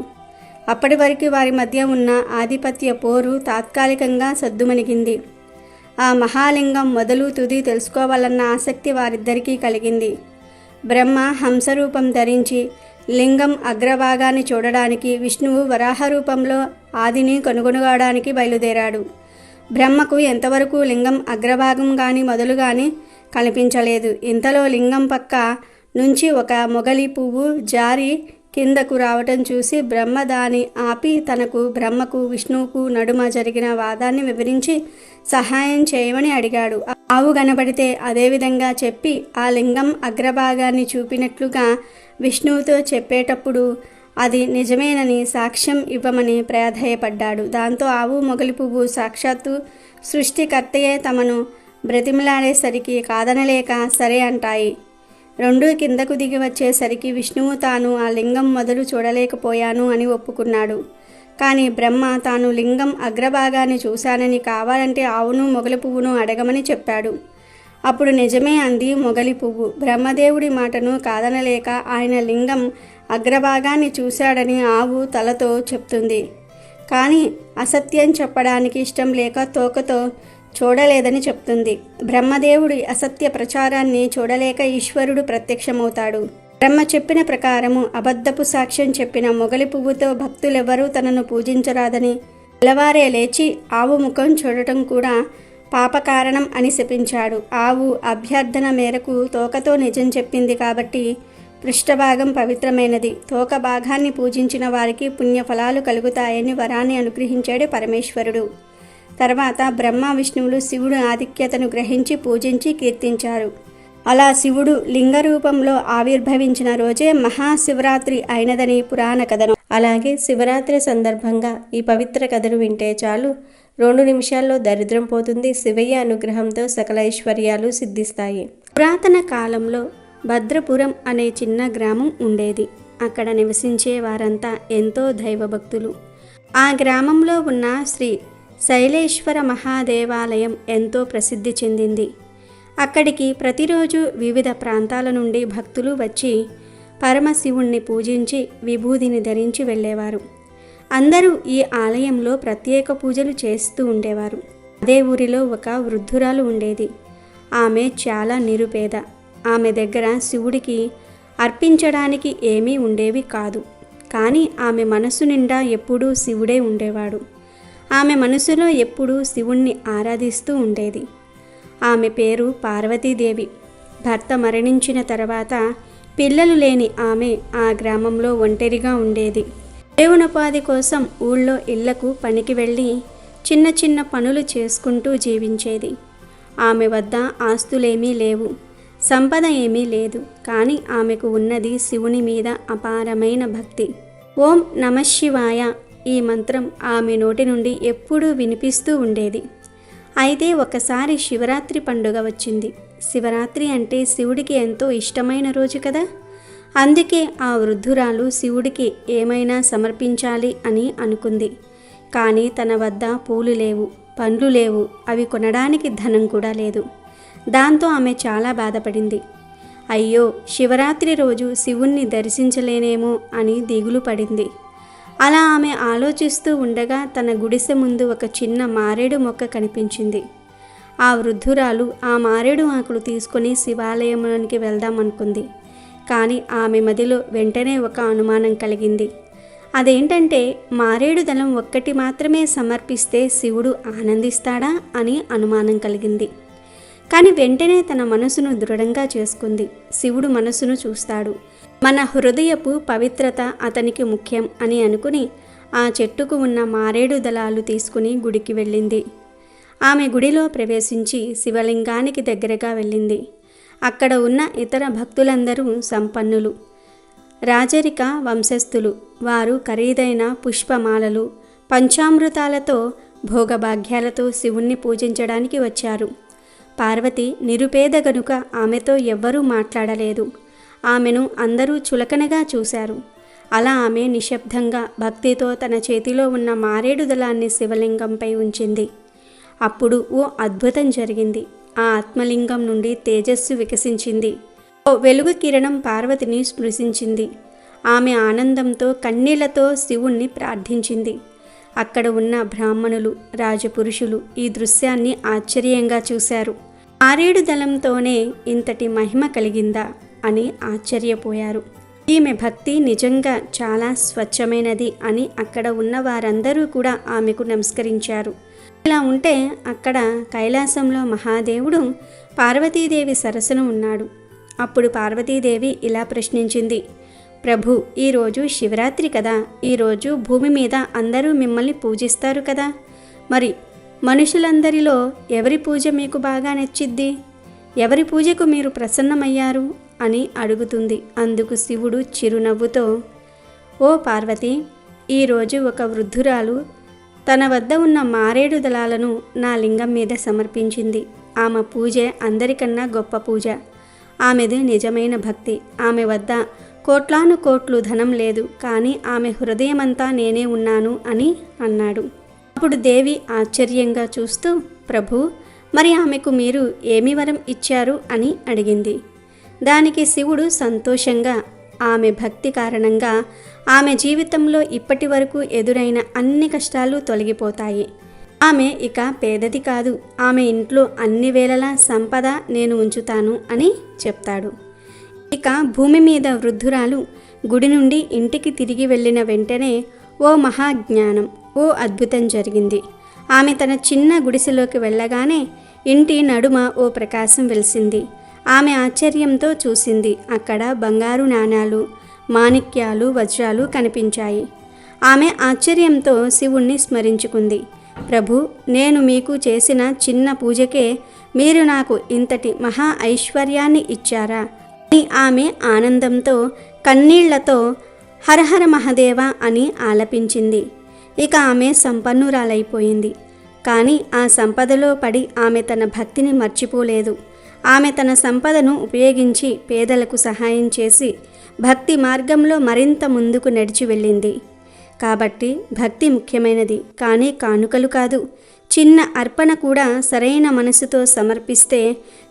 S3: అప్పటి వరకు వారి మధ్య ఉన్న ఆధిపత్య పోరు తాత్కాలికంగా సద్దుమణిగింది. ఆ మహాలింగం మొదలు తుది తెలుసుకోవాలన్న ఆసక్తి వారిద్దరికీ కలిగింది. బ్రహ్మ హంసరూపం ధరించి లింగం అగ్రభాగాన్ని చూడడానికి, విష్ణువు వరాహ రూపంలో ఆదిని కనుగొనడానికి బయలుదేరాడు. బ్రహ్మకు ఎంతవరకు లింగం అగ్రభాగం కానీ మొదలు కానీ కనిపించలేదు. ఇంతలో లింగం పక్క నుంచి ఒక మొగలి పువ్వు జారి కిందకు రావటం చూసి బ్రహ్మ దాని ఆపి బ్రహ్మకు విష్ణువుకు నడుమ జరిగిన వాదాన్ని వివరించి సహాయం చేయమని అడిగాడు. ఆవు కనబడితే అదేవిధంగా చెప్పి ఆ లింగం అగ్రభాగాన్ని చూపినట్లుగా విష్ణువుతో చెప్పేటప్పుడు అది నిజమేనని సాక్ష్యం ఇవ్వమని ప్రాధేయపడ్డాడు. దాంతో ఆవు మొగలి పువ్వు సాక్షాత్తు సృష్టికర్తయే తమను బ్రతిమలాడేసరికి కాదనలేక సరే అంటాయి. రెండూ కిందకు దిగి వచ్చేసరికి విష్ణువు తాను ఆ లింగం మొదలు చూడలేకపోయాను అని ఒప్పుకున్నాడు. కానీ బ్రహ్మ తాను లింగం అగ్రభాగాన్ని చూశానని కావాలంటే ఆవును మొగలి పువ్వును అడగమని చెప్పాడు. అప్పుడు నిజమే అంది మొగలి పువ్వు. బ్రహ్మదేవుడి మాటను కాదనలేక ఆయన లింగం అగ్రభాగాన్ని చూశాడని ఆవు తలతో చెప్తుంది. కానీ అసత్యం చెప్పడానికి ఇష్టం లేక తోకతో చూడలేదని చెప్తుంది. బ్రహ్మదేవుడి అసత్య ప్రచారాన్ని చూడలేక ఈశ్వరుడు ప్రత్యక్షమవుతాడు. బ్రహ్మ చెప్పిన ప్రకారము అబద్ధపు సాక్ష్యం చెప్పిన మొగలి పువ్వుతో భక్తులెవరూ తనను పూజించరాదని తెల్లవారే లేచి ఆవు ముఖం చూడటం కూడా పాపకారణం అని శపించాడు. ఆవు అభ్యర్థన మేరకు తోకతో నిజం చెప్పింది కాబట్టి పృష్ఠభాగం పవిత్రమైనది. తోక భాగాన్ని పూజించిన వారికి పుణ్యఫలాలు కలుగుతాయని వరాన్ని అనుగ్రహించాడు పరమేశ్వరుడు. తర్వాత బ్రహ్మ విష్ణువులు శివుడు ఆధిక్యతను గ్రహించి పూజించి కీర్తించారు. అలా శివుడు లింగ రూపంలో ఆవిర్భవించిన రోజే మహాశివరాత్రి అయినదని పురాణ కథనం.
S2: అలాగే శివరాత్రి సందర్భంగా ఈ పవిత్ర కథను వింటే చాలు 2 నిమిషాల్లో దరిద్రం పోతుంది, శివయ్య అనుగ్రహంతో సకల ఐశ్వర్యాలు సిద్ధిస్తాయి.
S3: పురాతన కాలంలో భద్రపురం అనే చిన్న గ్రామం ఉండేది. అక్కడ నివసించే వారంతా ఎంతో దైవభక్తులు. ఆ గ్రామంలో ఉన్న శ్రీ శైలేశ్వర మహాదేవాలయం ఎంతో ప్రసిద్ధి చెందింది. అక్కడికి ప్రతిరోజు వివిధ ప్రాంతాల నుండి భక్తులు వచ్చి పరమశివుణ్ణి పూజించి విభూదిని ధరించి వెళ్ళేవారు. అందరూ ఈ ఆలయంలో ప్రత్యేక పూజలు చేస్తూ ఉండేవారు. అదే ఊరిలో ఒక వృద్ధురాలు ఉండేది. ఆమె చాలా నిరుపేద. ఆమె దగ్గర శివుడికి అర్పించడానికి ఏమీ ఉండేవి కాదు. కానీ ఆమె మనసు నిండా ఎప్పుడూ శివుడే ఉండేవాడు. ఆమె మనసులో ఎప్పుడూ శివుణ్ణి ఆరాధిస్తూ ఉండేది. ఆమె పేరు పార్వతీదేవి. భర్త మరణించిన తర్వాత పిల్లలు లేని ఆమె ఆ గ్రామంలో ఒంటరిగా ఉండేది. జీవనోపాధి కోసం ఊళ్ళో ఇళ్లకు పనికి వెళ్ళి చిన్న చిన్న పనులు చేసుకుంటూ జీవించేది. ఆమె వద్ద ఆస్తులేమీ లేవు, సంపద ఏమీ లేదు. కానీ ఆమెకు ఉన్నది శివుని మీద అపారమైన భక్తి. ఓం నమఃశివాయ ఈ మంత్రం ఆమె నోటి నుండి ఎప్పుడూ వినిపిస్తూ ఉండేది. అయితే ఒకసారి శివరాత్రి పండుగ వచ్చింది. శివరాత్రి అంటే శివుడికి ఎంతో ఇష్టమైన రోజు కదా. అందుకే ఆ వృద్ధురాలు శివుడికి ఏమైనా సమర్పించాలి అని అనుకుంది. కానీ తన వద్ద పూలు లేవు, పండ్లు లేవు, అవి కొనడానికి ధనం కూడా లేదు. దాంతో ఆమె చాలా బాధపడింది. అయ్యో, శివరాత్రి రోజు శివుణ్ణి దర్శించలేనేమో అని దిగులు పడింది. అలా ఆమె ఆలోచిస్తూ ఉండగా తన గుడిసె ముందు ఒక చిన్న మారేడు మొక్క కనిపించింది. ఆ వృద్ధురాలు ఆ మారేడు ఆకులు తీసుకుని శివాలయంలోనికి వెళ్దామనుకుంది. కానీ ఆమె మదిలో వెంటనే ఒక అనుమానం కలిగింది. అదేంటంటే మారేడు దళం ఒక్కటి మాత్రమే సమర్పిస్తే శివుడు ఆనందిస్తాడా అని అనుమానం కలిగింది. కానీ వెంటనే తన మనసును దృఢంగా చేసుకుంది. శివుడు మనసును చూస్తాడు, మన హృదయపు పవిత్రత అతనికి ముఖ్యం అని అనుకుని ఆ చెట్టుకు ఉన్న మారేడు దళాలు తీసుకుని గుడికి వెళ్ళింది. ఆమె గుడిలో ప్రవేశించి శివలింగానికి దగ్గరగా వెళ్ళింది. అక్కడ ఉన్న ఇతర భక్తులందరూ సంపన్నులు, రాజరిక వంశస్థులు. వారు ఖరీదైన పుష్పమాలలు, పంచామృతాలతో, భోగభాగ్యాలతో శివుణ్ణి పూజించడానికి వచ్చారు. పార్వతి నిరుపేద గనుక ఆమెతో ఎవ్వరూ మాట్లాడలేదు. ఆమెను అందరూ చులకనగా చూశారు. అలా ఆమె నిశ్శబ్దంగా భక్తితో తన చేతిలో ఉన్న మారేడు దళాన్ని శివలింగంపై ఉంచింది. అప్పుడు ఓ అద్భుతం జరిగింది. ఆ ఆత్మలింగం నుండి తేజస్సు వికసించింది. ఓ వెలుగు కిరణం పార్వతిని స్పృశించింది. ఆమె ఆనందంతో కన్నీళ్లతో శివుణ్ణి ప్రార్థించింది. అక్కడ ఉన్న బ్రాహ్మణులు, రాజపురుషులు ఈ దృశ్యాన్ని ఆశ్చర్యంగా చూశారు. మారేడు దళంతోనే ఇంతటి మహిమ కలిగిందా అని ఆశ్చర్యపోయారు. ఈమె భక్తి నిజంగా చాలా స్వచ్ఛమైనది అని అక్కడ ఉన్న వారందరూ కూడా ఆమెకు నమస్కరించారు. ఇలా ఉంటే అక్కడ కైలాసంలో మహాదేవుడు పార్వతీదేవి సరస్సున ఉన్నాడు. అప్పుడు పార్వతీదేవి ఇలా ప్రశ్నించింది, ప్రభు, ఈరోజు శివరాత్రి కదా, ఈరోజు భూమి మీద అందరూ మిమ్మల్ని పూజిస్తారు కదా, మరి మనుషులందరిలో ఎవరి పూజ మీకు బాగా నచ్చిద్ది, ఎవరి పూజకు మీరు ప్రసన్నమయ్యారు అని అడుగుతుంది. అందుకు శివుడు చిరునవ్వుతో, ఓ పార్వతి, ఈరోజు ఒక వృద్ధురాలు తన వద్ద ఉన్న మారేడు దళాలను నా లింగం మీద సమర్పించింది. ఆమె పూజే అందరికన్నా గొప్ప పూజ. ఆమెది నిజమైన భక్తి. ఆమె వద్ద కోట్లాను కోట్లు ధనం లేదు, కానీ ఆమె హృదయమంతా నేనే ఉన్నాను అని అన్నాడు. అప్పుడు దేవి ఆశ్చర్యంగా చూస్తూ, ప్రభు, మరి ఆమెకు మీరు ఏమి వరం ఇచ్చారు అని అడిగింది. దానికి శివుడు సంతోషంగా, ఆమె భక్తి కారణంగా ఆమె జీవితంలో ఇప్పటి వరకు ఎదురైన అన్ని కష్టాలు తొలగిపోతాయి. ఆమె ఇక పేదది కాదు, ఆమె ఇంట్లో అన్ని వేళలా సంపద నేను ఉంచుతాను అని చెప్తాడు. ఇక భూమి మీద వృద్ధురాలు గుడి నుండి ఇంటికి తిరిగి వెళ్ళిన వెంటనే ఓ మహాజ్ఞానం, ఓ అద్భుతం జరిగింది. ఆమె తన చిన్న గుడిసెలోకి వెళ్ళగానే ఇంటి నడుమ ఓ ప్రకాశం వెలిసింది. ఆమె ఆశ్చర్యంతో చూసింది. అక్కడ బంగారు నాణాలు, మాణిక్యాలు, వజ్రాలు కనిపించాయి. ఆమె ఆశ్చర్యంతో శివుణ్ణి స్మరించుకుంది. ప్రభు, నేను మీకు చేసిన చిన్న పూజకే మీరు నాకు ఇంతటి మహా ఐశ్వర్యాన్ని ఇచ్చారా అని ఆమె ఆనందంతో కన్నీళ్లతో హరహర మహదేవ అని ఆలపించింది. ఇక ఆమె సంపన్నురాలైపోయింది. కానీ ఆ సంపదలో పడి ఆమె తన భక్తిని మర్చిపోలేదు. ఆమె తన సంపదను ఉపయోగించి పేదలకు సహాయం చేసి భక్తి మార్గంలో మరింత ముందుకు నడిచి వెళ్ళింది. కాబట్టి భక్తి ముఖ్యమైనది, కానీ కానుకలు కాదు. చిన్న అర్పణ కూడా సరైన మనసుతో సమర్పిస్తే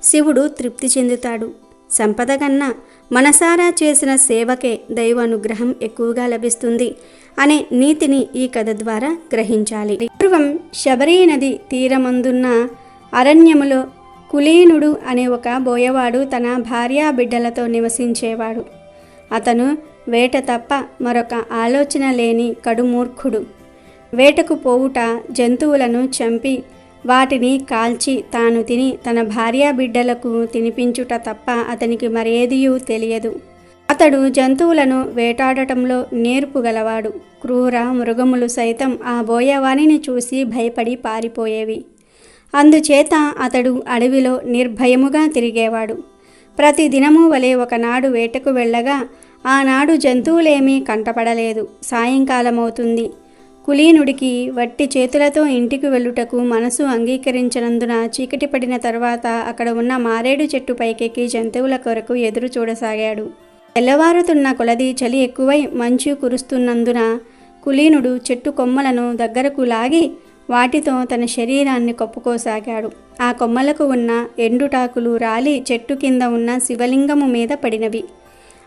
S3: శివుడు తృప్తి చెందుతాడు. సంపద కన్నా మనసారా చేసిన సేవకే దైవానుగ్రహం ఎక్కువగా లభిస్తుంది అనే నీతిని ఈ కథ ద్వారా గ్రహించాలి. పూర్వం శబరీ నది తీరమందున్న అరణ్యములో కులీనుడు అనే ఒక బోయవాడు తన భార్యా బిడ్డలతో నివసించేవాడు. అతను వేట తప్ప మరొక ఆలోచన లేని కడుమూర్ఖుడు. వేటకు పోవుట, జంతువులను చంపి వాటిని కాల్చి తాను తిని తన భార్యా బిడ్డలకు తినిపించుట తప్ప అతనికి మరేదియూ తెలియదు. అతడు జంతువులను వేటాడటంలో నేర్పు గలవాడు. క్రూర మృగములు సైతం ఆ బోయవానిని చూసి భయపడి పారిపోయేవి. అందుచేత అతడు అడవిలో నిర్భయముగా తిరిగేవాడు. ప్రతి దినము వలె ఒకనాడు వేటకు వెళ్ళగా ఆనాడు జంతువులేమీ కంటపడలేదు. సాయంకాలమవుతుంది. కులీనుడికి వట్టి చేతులతో ఇంటికి వెళ్ళుటకు మనసు అంగీకరించినందున చీకటి పడిన తరువాత అక్కడ ఉన్న మారేడు చెట్టు పైకెక్కి జంతువుల కొరకు ఎదురు చూడసాగాడు. తెల్లవారుతున్న కొలది చలి ఎక్కువై మంచు కురుస్తున్నందున కులీనుడు చెట్టు కొమ్మలను దగ్గరకు లాగి వాటితో తన శరీరాన్ని కప్పుకోసాగాడు. ఆ కొమ్మలకు ఉన్న ఎండుటాకులు రాలి చెట్టు కింద ఉన్న శివలింగము మీద పడినవి.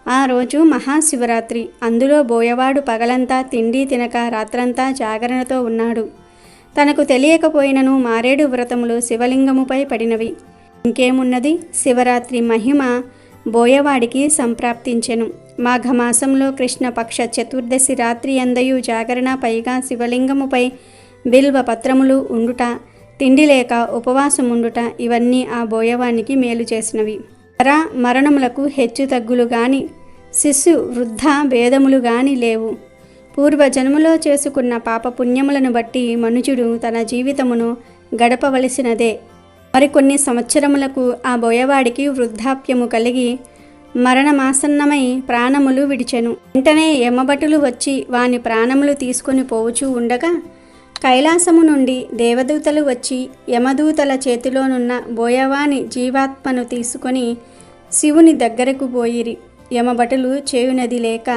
S3: ఆ రోజు మహాశివరాత్రి. అందులో బోయవాడు పగలంతా తిండి తినక రాత్రంతా జాగరణతో ఉన్నాడు. తనకు తెలియకపోయినను మారేడు వ్రతములు శివలింగముపై పడినవి. ఇంకేమున్నది, శివరాత్రి మహిమ బోయవాడికి సంప్రాప్తించెను. మాఘమాసంలో కృష్ణపక్ష చతుర్దశి రాత్రి అందయు జాగరణ, పైగా శివలింగముపై బిల్వ పత్రములు ఉండుట, తిండి లేక ఉపవాసముండుట ఇవన్నీ ఆ బోయవానికి మేలు చేసినవి. మరణములకు హెచ్చు తగ్గులు గాని శిశు వృద్ధ భేదములు గాని లేవు. పూర్వజన్మలో చేసుకున్న పాపపుణ్యములను బట్టి మనుజుడు తన జీవితమును గడపవలసినదే. మరికొన్ని సంవత్సరములకు ఆ బోయవాడికి వృద్ధాప్యము కలిగి మరణమాసన్నమై ప్రాణములు విడిచెను. వెంటనే యమభటులు వచ్చి వాని ప్రాణములు తీసుకొని పోవుచూ ఉండగా కైలాసము నుండి దేవదూతలు వచ్చి యమదూతల చేతిలోనున్న బోయవాని జీవాత్మను తీసుకొని శివుని దగ్గరకు పోయిరి. యమభటులు చేయునది లేక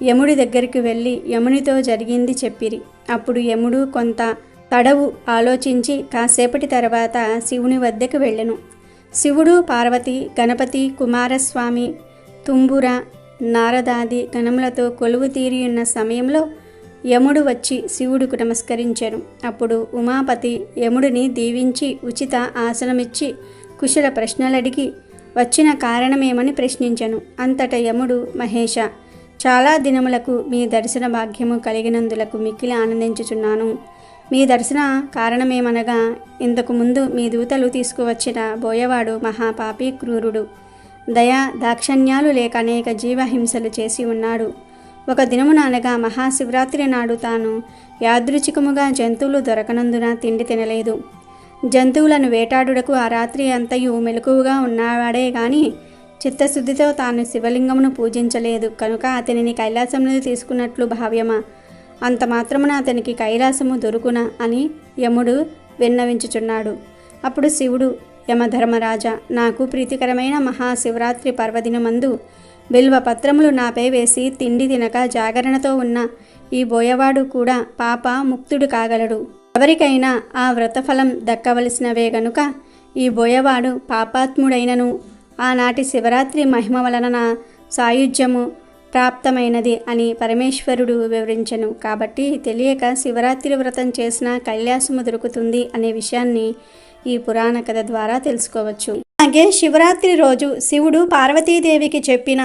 S3: యముడి దగ్గరికి వెళ్ళి యమునితో జరిగింది చెప్పిరి. అప్పుడు యముడు కొంత తడవు ఆలోచించి కాసేపటి తర్వాత శివుని వద్దకు వెళ్ళెను. శివుడు, పార్వతి, గణపతి, కుమారస్వామి, తుంబుర, నారదాది గణములతో కొలువు తీరియున్న సమయంలో యముడు వచ్చి శివుడికి నమస్కరించెను. అప్పుడు ఉమాపతి యముడిని దీవించి ఉచిత ఆసనమిచ్చి కుశల ప్రశ్నలడిగి వచ్చిన కారణమేమని ప్రశ్నించెను. అంతట యముడు, మహేష, చాలా దినములకు మీ దర్శన భాగ్యము కలిగినందులకు మిక్కిలి ఆనందించుచున్నాను. మీ దర్శన కారణమేమనగా ఇంతకు ముందు మీ దూతలు తీసుకువచ్చిన బోయవాడు మహాపాపి, క్రూరుడు. దయా దాక్షణ్యాలు లేక అనేక జీవహింసలు చేసి ఉన్నాడు. ఒక దినమున అనగా మహాశివరాత్రి నాడు తాను యాదృచ్ఛికముగా జంతువులు దొరకనందున తిండి తినలేదు. జంతువులను వేటాడుటకు ఆ రాత్రి అంతయు మెలకువగా ఉన్నవాడే గాని చిత్తశుద్ధితో తాను శివలింగమును పూజించలేదు. కనుక అతనిని కైలాసం నుండి తీసుకున్నట్లు భావ్యమా? అంత మాత్రమున అతనికి కైలాసము దొరుకునా అని యముడు విన్నవించుచున్నాడు. అప్పుడు శివుడు, యమధర్మరాజా, నాకు ప్రీతికరమైన మహాశివరాత్రి పర్వదినమందు బిల్వ పత్రములు నాపై వేసి తిండి తినక జాగరణతో ఉన్న ఈ బోయవాడు కూడా పాప ముక్తుడు కాగలడు. ఎవరికైనా ఆ వ్రతఫలం దక్కవలసినవే గనుక ఈ బోయవాడు పాపాత్ముడైనను ఆనాటి శివరాత్రి మహిమ వలన సాయుధ్యము ప్రాప్తమైనది అని పరమేశ్వరుడు వివరించెను. కాబట్టి తెలియక శివరాత్రి వ్రతం చేసిన కైలాసము దొరుకుతుంది అనే విషయాన్ని ఈ పురాణ కథ ద్వారా తెలుసుకోవచ్చు. అలాగే శివరాత్రి రోజు శివుడు పార్వతీదేవికి చెప్పిన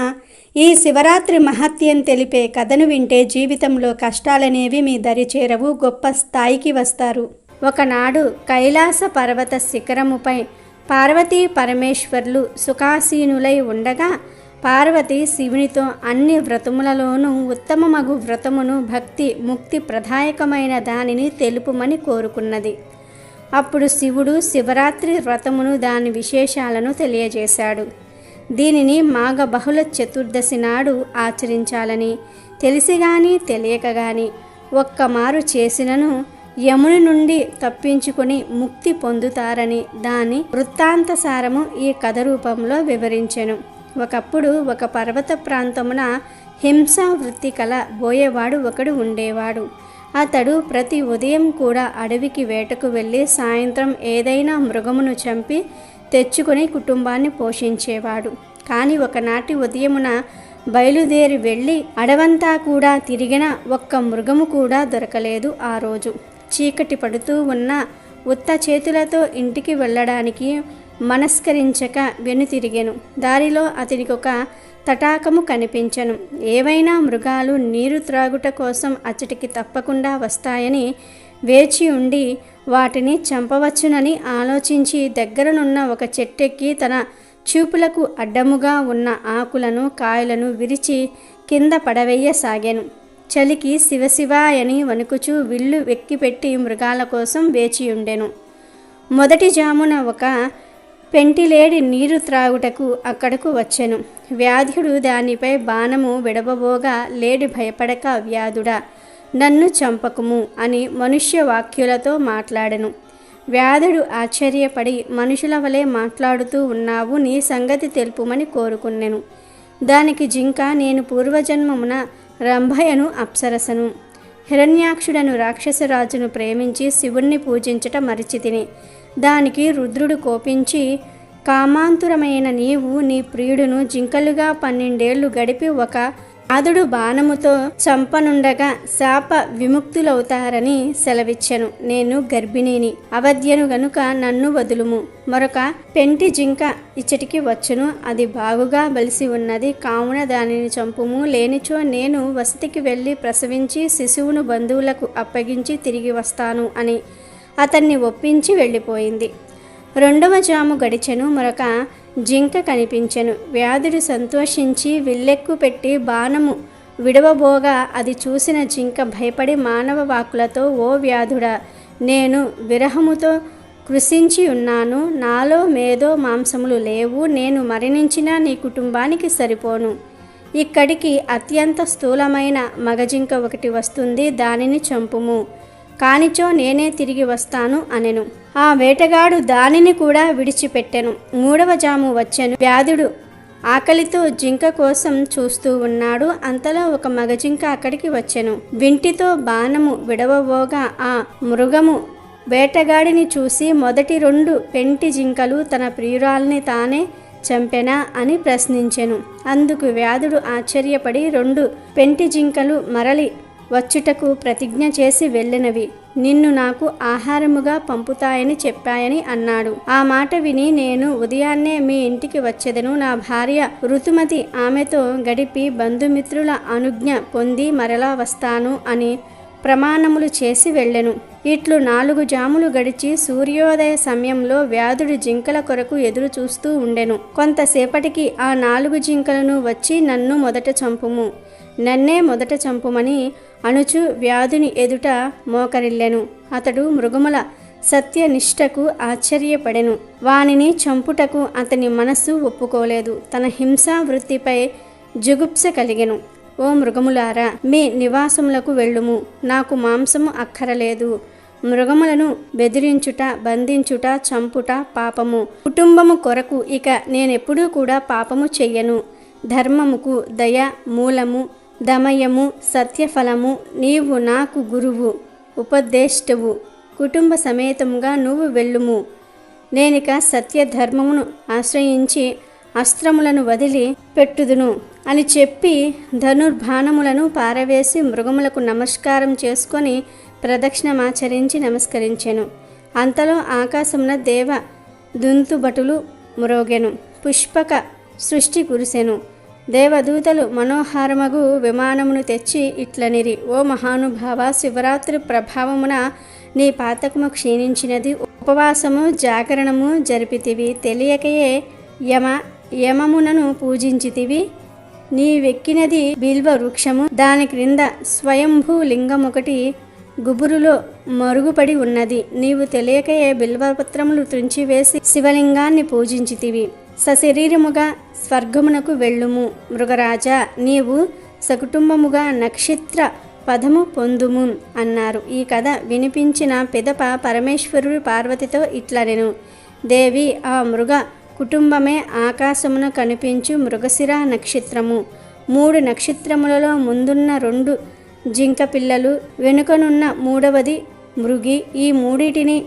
S3: ఈ శివరాత్రి మహత్యం తెలిపే కథను వింటే జీవితంలో కష్టాలనేవి మీ దరి చేరవు, గొప్ప స్థాయికి వస్తారు. ఒకనాడు కైలాస పర్వత శిఖరముపై పార్వతీ పరమేశ్వర్లు సుఖాసీనులై ఉండగా పార్వతి శివునితో అన్ని వ్రతములలోనూ ఉత్తమమగు వ్రతమును భక్తి ముక్తి ప్రదాయకమైన దానిని తెలుపుమని కోరుకున్నది. అప్పుడు శివుడు శివరాత్రి వ్రతమును దాని విశేషాలను తెలియజేశాడు. దీనిని మాఘ బహుళ చతుర్దశి నాడు ఆచరించాలని తెలిసి గాని తెలియక గాని ఒక్కమారు చేసినను యముని నుండి తప్పించుకొని ముక్తి పొందుతారని దాని వృత్తాంతసారము ఈ కథ రూపంలో వివరించెను. ఒకప్పుడు ఒక పర్వత ప్రాంతమున హింసా వృత్తి కల బోయేవాడు ఒకడు ఉండేవాడు. అతడు ప్రతి ఉదయం కూడా అడవికి వేటకు వెళ్ళి సాయంత్రం ఏదైనా మృగమును చంపి తెచ్చుకొని కుటుంబాన్ని పోషించేవాడు. కానీ ఒకనాటి ఉదయమున బయలుదేరి వెళ్ళి అడవంతా కూడా తిరిగిన ఒక్క మృగము కూడా దొరకలేదు. ఆ రోజు చీకటి పడుతూ ఉన్న ఉత్త చేతులతో ఇంటికి వెళ్ళడానికి మనస్కరించక వెనుతిరిగెను. దారిలో అతనికొక తటాకము కనిపించెను. ఏవైనా మృగాలు నీరు త్రాగుట కోసం అచ్చటికి తప్పకుండా వస్తాయని వేచి ఉండి వాటిని చంపవచ్చునని ఆలోచించి దగ్గరనున్న ఒక చెట్టెక్కి తన చూపులకు అడ్డముగా ఉన్న ఆకులను కాయలను విరిచి కింద పడవేయసాగాను. చలికి శివశివాయని వణుకుచూ విల్లు వెక్కిపెట్టి మృగాల కోసం వేచియుండెను. మొదటి జామున ఒక పెంటిలేడి నీరు త్రాగుటకు అక్కడకు వచ్చెను. వ్యాధుడు దానిపై బాణము విడవబోగా లేడి భయపడక, వ్యాధుడా, నన్ను చంపకుము అని మనుష్య వాక్యులతో మాట్లాడెను. వ్యాధుడు ఆశ్చర్యపడి, మనుషుల వలె మాట్లాడుతూ ఉన్నావు, నీ సంగతి తెలుపుమని కోరుకున్నెను. దానికి జింక, నేను పూర్వజన్మమున రంభయను అప్సరసను, హిరణ్యాక్షుడను రాక్షసరాజును ప్రేమించి శివుణ్ణి పూజించట మరిచితిని. దానికి రుద్రుడు కోపించి, కామాంతురమైన నీవు నీ ప్రియుడును జింకలుగా 12 ఏళ్లు గడిపి ఒక వ్యాధుడు బాణముతో చంపనుండగా శాప విముక్తులవుతారని సెలవిచ్చెను. నేను గర్భిణిని, అవధ్యను గనుక నన్ను వదులుము. మరొక పెంటి జింక ఇచ్చటికి వచ్చును, అది బాగుగా బలిసి ఉన్నది, కావున దానిని చంపుము. లేనిచో నేను వసతికి వెళ్ళి ప్రసవించి శిశువును బంధువులకు అప్పగించి తిరిగి వస్తాను అని అతన్ని ఒప్పించి వెళ్ళిపోయింది. 2వ జాము గడిచెను. మరొక జింక కనిపించెను. వ్యాధుడు సంతోషించి విల్లెక్కు పెట్టి బాణము విడవబోగా అది చూసిన జింక భయపడి మానవ వాక్కులతో, ఓ వ్యాధుడా, నేను విరహముతో కృషించి ఉన్నాను, నాలో మేధో మాంసములు లేవు, నేను మరణించినా నీ కుటుంబానికి సరిపోను. ఇక్కడికి అత్యంత స్థూలమైన మగజింక ఒకటి వస్తుంది, దానిని చంపుము, కానిచో నేనే తిరిగి వస్తాను అనెను. ఆ వేటగాడు దానిని కూడా విడిచిపెట్టెను. 3వ జాము వచ్చెను. వ్యాధుడు ఆకలితో జింక కోసం చూస్తూ ఉన్నాడు. అంతలో ఒక మగజింక అక్కడికి వచ్చెను. వింటితో బాణము విడవబోగా ఆ మృగము వేటగాడిని చూసి, మొదటి 2 పెంటి జింకలు తన ప్రియురాల్ని తానే చంపెనా అని ప్రశ్నించెను. అందుకు వ్యాధుడు ఆశ్చర్యపడి, 2 పెంటి జింకలు మరలి వచ్చుటకు ప్రతిజ్ఞ చేసి వెళ్ళినవి నిన్ను నాకు ఆహారముగా పంపుతాయని చెప్పాయని అన్నాడు. ఆ మాట విని, నేను ఉదయాన్నే మీ ఇంటికి వచ్చెదను, నా భార్య ఋతుమతి, ఆమెతో గడిపి బంధుమిత్రుల అనుజ్ఞ పొంది మరలా వస్తాను అని ప్రమాణములు చేసి వెళ్ళెను. ఇట్లు 4 జాములు గడిచి సూర్యోదయ సమయంలో వ్యాధుడు జింకల కొరకు ఎదురు చూస్తూ ఉండెను. కొంతసేపటికి ఆ 4 జింకలను వచ్చి, నన్ను మొదట చంపుము, నన్నే మొదట చంపుమని అనుచు వ్యాధుని ఎదుట మోకరిల్లెను. అతడు మృగముల సత్యనిష్టకు ఆశ్చర్యపడెను. వానిని చంపుటకు అతని మనస్సు ఒప్పుకోలేదు. తన హింసా వృత్తిపై జుగుప్స కలిగెను. ఓ మృగములారా, మీ నివాసములకు వెళ్ళుము, నాకు మాంసము అక్కరలేదు. మృగములను బెదిరించుట, బంధించుట, చంపుట పాపము. కుటుంబము కొరకు ఇక నేనెప్పుడూ కూడా పాపము చెయ్యను. ధర్మముకు దయ మూలము, దమయము సత్యఫలము. నీవు నాకు గురువు, ఉపదేష్టవు. కుటుంబ సమేతముగా నువ్వు వెళ్ళుము. నేనిక సత్యధర్మమును ఆశ్రయించి అస్త్రములను వదిలి పెట్టుదును అని చెప్పి ధనుర్బాణములను పారవేసి మృగములకు నమస్కారం చేసుకొని ప్రదక్షిణమాచరించి నమస్కరించెను. అంతలో ఆకాశమున దేవ దుంతుబటులు మ్రోగెను. పుష్పక సృష్టి కురిసెను. దేవదూతలు మనోహారమగు విమానమును తెచ్చి ఇట్లనిరి, ఓ మహానుభావ, శివరాత్రి ప్రభావమున నీ పాతకము క్షీణించినది, ఉపవాసము జాగరణము జరిపితివి, తెలియకయే యమమునను పూజించితివి. నీవెక్కినది బిల్వ వృక్షము, దాని క్రింద స్వయంభూ లింగమొకటి గుబురులో మరుగుపడి ఉన్నది. నీవు తెలియకయే బిల్వపత్రములు త్రుంచివేసి శివలింగాన్ని పూజించితివి. సశరీరముగా స్వర్గమునకు వెళ్ళుము. మృగరాజా, నీవు సకుటుంబముగా నక్షత్ర పదము పొందుము అన్నారు. ఈ కథ వినిపించిన పిదప పరమేశ్వరుడు పార్వతితో ఇట్లనెను, దేవి, ఆ మృగ కుటుంబమే ఆకాశమున కనిపించు మృగశిర నక్షత్రము. 3 నక్షత్రములలో ముందున్న 2 జింక పిల్లలు, వెనుకనున్న 3వది మృగి. ఈ 3టిని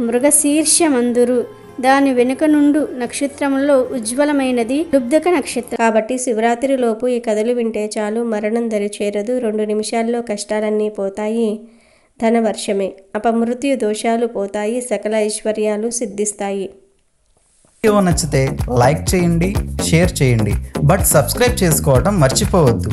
S3: మృగశీర్షమందురు. దాని వెనుక నుండు నక్షత్రములలో ఉజ్వలమైనది లుబ్ధక నక్షత్రం.
S2: కాబట్టి శివరాత్రి లోపు ఈ కథలు వింటే చాలు, మరణం దరి చేరదు. 2 నిమిషాల్లో కష్టాలన్నీ పోతాయి, ధనవర్షమే, అపమృత్యు దోషాలు పోతాయి, సకల ఐశ్వర్యాలు సిద్ధిస్తాయి.
S1: వీడియో నచ్చితే లైక్ చేయండి, షేర్ చేయండి, బట్ సబ్స్క్రైబ్ చేసుకోవడం మర్చిపోవద్దు.